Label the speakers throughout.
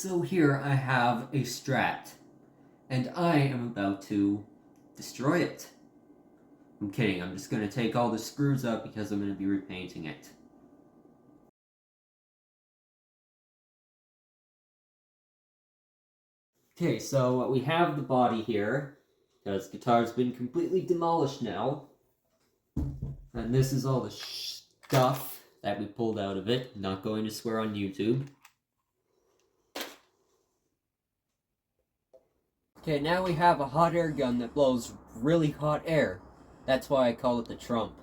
Speaker 1: So here I have a Strat, and I am about to destroy it. I'm kidding, I'm just going to take all the screws up because I'm going to be repainting it. Okay, so we have the body here, because the guitar's been completely demolished now. And this is all the stuff that we pulled out of it. Not going to swear on YouTube. Okay, now we have a hot air gun that blows really hot air. That's why I call it the Trump.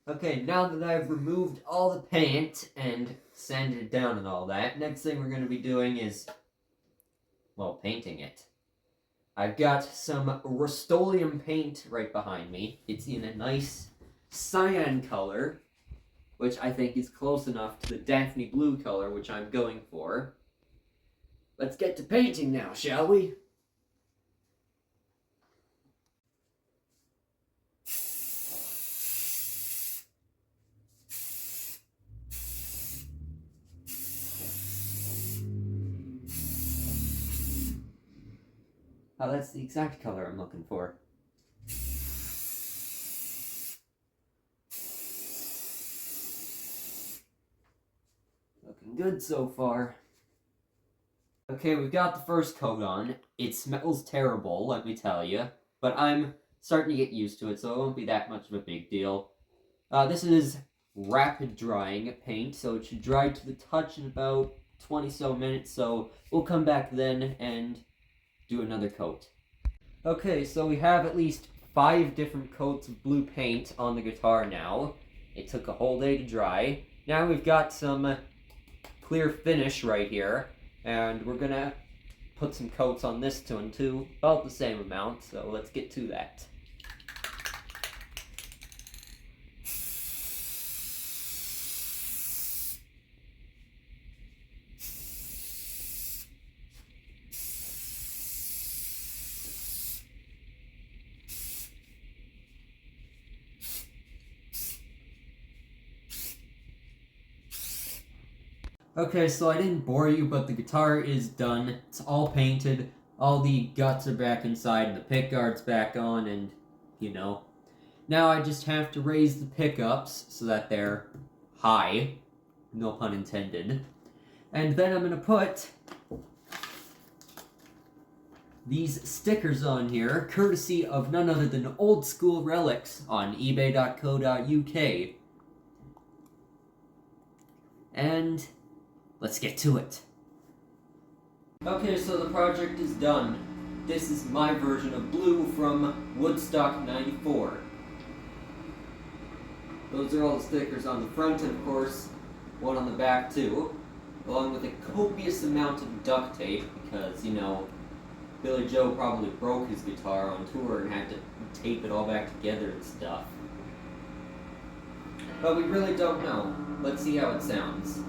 Speaker 1: Okay, now that I've removed all the paint and sanded it down and all that, next thing we're going to be doing is, well, painting it. I've got some Rust-Oleum paint right behind me. It's in a nice cyan color, which I think is close enough to the Daphne blue color, which I'm going for. Let's get to painting now, shall we? Oh, that's the exact color I'm looking for. Looking good so far. Okay, we've got the first coat on. It smells terrible, let me tell you. But I'm starting to get used to it, so it won't be that much of a big deal. This is rapid drying paint, so it should dry to the touch in about 20 so minutes, so we'll come back then and do another coat. Okay, so we have at least 5 different coats of blue paint on the guitar now. It took a whole day to dry. Now we've got some clear finish right here, and we're gonna put some coats on this one too, about the same amount, so let's get to that. Okay, so I didn't bore you, but the guitar is done. It's all painted. All the guts are back inside, and the pickguard's back on, and, you know. Now I just have to raise the pickups so that they're high. No pun intended. And then I'm going to put these stickers on here, courtesy of none other than Old School Relics on ebay.co.uk. And let's get to it. Okay, so the project is done. This is my version of blue from Woodstock 94. Those are all the stickers on the front, and of course, one on the back too, along with a copious amount of duct tape, because, you know, Billie Joe probably broke his guitar on tour and had to tape it all back together and stuff. But we really don't know. Let's see how it sounds.